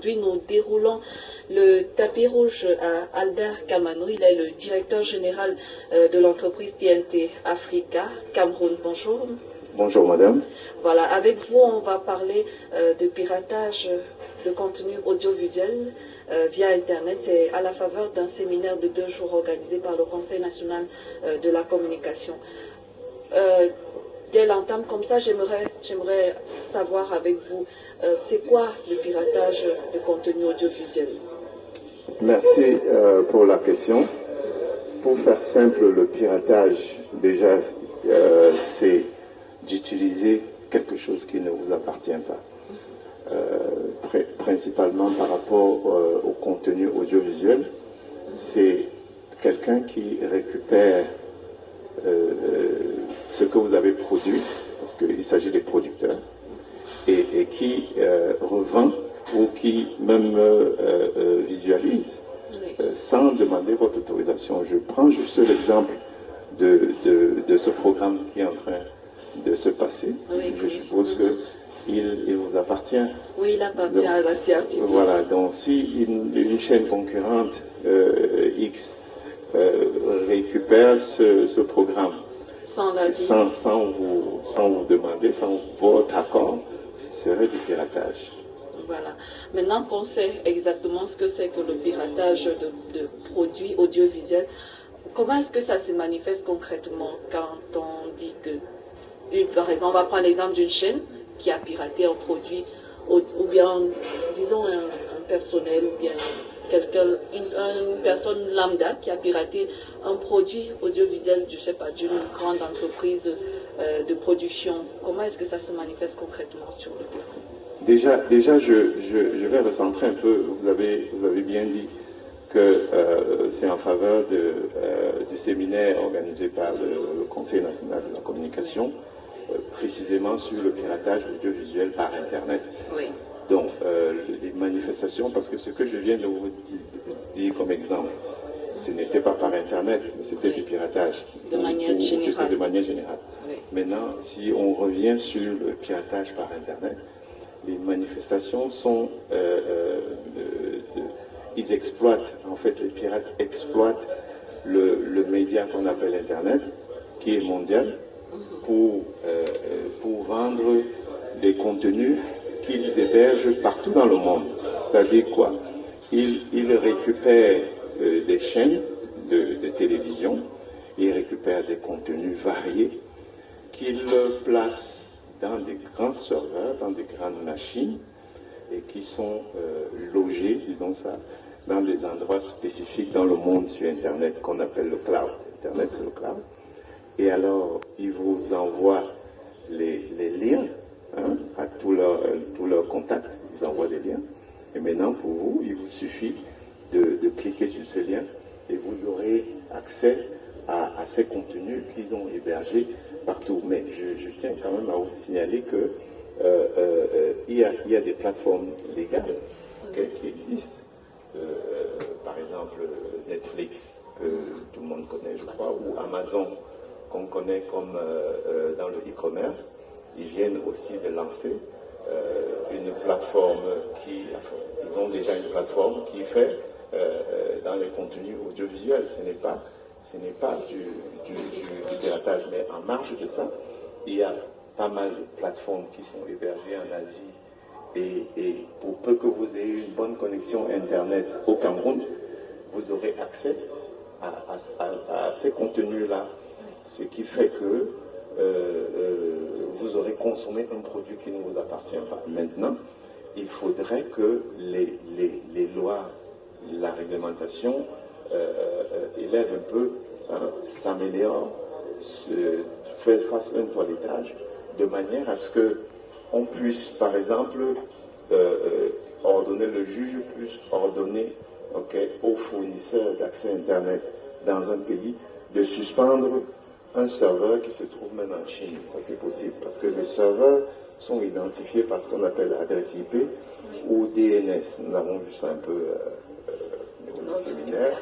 aujourd'hui, nous déroulons le tapis rouge à Albert Kamano. Il est le directeur général de l'entreprise TNT Africa, Cameroun. Bonjour. Bonjour madame. Voilà, avec vous, on va parler de piratage de contenu audiovisuel via Internet. C'est à la faveur d'un séminaire de 2 jours organisé par le Conseil national de la communication. Dès l'entame comme ça, j'aimerais savoir avec vous, c'est quoi le piratage de contenu audiovisuel? Merci pour la question. Pour faire simple, le piratage, déjà, c'est d'utiliser quelque chose qui ne vous appartient pas. Principalement par rapport au contenu audiovisuel, c'est quelqu'un qui récupère ce que vous avez produit, parce qu'il s'agit des producteurs, et qui revend ou qui même visualise sans demander votre autorisation. Je prends juste l'exemple de ce programme qui est en train de se passer. Oui, je suppose qu'il vous appartient. Oui, il appartient à la CRTV. Voilà, donc si une chaîne concurrente X récupère ce programme sans vous demander, sans votre accord, ce serait du piratage. Voilà. Maintenant qu'on sait exactement ce que c'est que le piratage de produits audiovisuels, comment est-ce que ça se manifeste concrètement quand on dit que, par exemple, on va prendre l'exemple d'une chaîne qui a piraté un produit, ou bien, disons, un personnel, ou bien une personne lambda qui a piraté un produit audiovisuel, je sais pas, d'une grande entreprise de production. Comment est-ce que ça se manifeste concrètement sur le terrain? Déjà, je vais recentrer un peu. Vous avez bien dit que c'est en faveur du séminaire organisé par le Conseil national de la communication, précisément sur le piratage audiovisuel par Internet. Oui. Donc, les manifestations, parce que ce que je viens de vous dire comme exemple, ce n'était pas par Internet, mais c'était du piratage. De manière générale. C'était de manière générale. Oui. Maintenant, si on revient sur le piratage par Internet, les manifestations sont... ils exploitent, en fait, les pirates exploitent le média qu'on appelle Internet, qui est mondial, pour vendre des contenus qu'ils hébergent partout dans le monde. C'est-à-dire quoi? Ils récupèrent des chaînes de télévision, ils récupèrent des contenus variés qu'ils placent dans des grands serveurs, dans des grandes machines, et qui sont logés, disons ça, dans des endroits spécifiques dans le monde sur Internet qu'on appelle le cloud. Internet, c'est le cloud. Et alors, ils vous envoient les liens à tous leurs contacts. Ils envoient des liens. Et maintenant, pour vous, il vous suffit de cliquer sur ce lien et vous aurez accès à ces contenus qu'ils ont hébergés partout. Mais je tiens quand même à vous signaler que il y a des plateformes légales qui existent. Par exemple, Netflix, que tout le monde connaît, je crois, ou Amazon, qu'on connaît comme dans le e-commerce. Ils viennent aussi de lancer une plateforme ils ont déjà une plateforme qui fait dans les contenus audiovisuels. Ce n'est pas du piratage, mais en marge de ça, il y a pas mal de plateformes qui sont hébergées en Asie. Et pour peu que vous ayez une bonne connexion Internet au Cameroun, vous aurez accès à ces contenus-là. Ce qui fait que vous aurez consommé un produit qui ne vous appartient pas. Maintenant, il faudrait que les lois, la réglementation élève un peu, s'améliore, fasse un toilettage, de manière à ce que on puisse, par exemple, ordonner, le juge puisse ordonner aux fournisseurs d'accès Internet dans un pays de suspendre un serveur qui se trouve même en Chine. Ça, c'est possible, parce que les serveurs sont identifiés par ce qu'on appelle adresse IP ou DNS. Nous avons vu ça un peu au niveau du séminaire.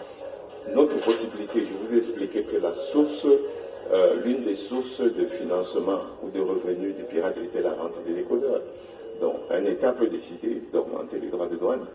Notre possibilité, je vous ai expliqué que la source, l'une des sources de financement ou de revenus du pirate était la vente des décodeurs. Donc, un État peut décider d'augmenter les droits de douane.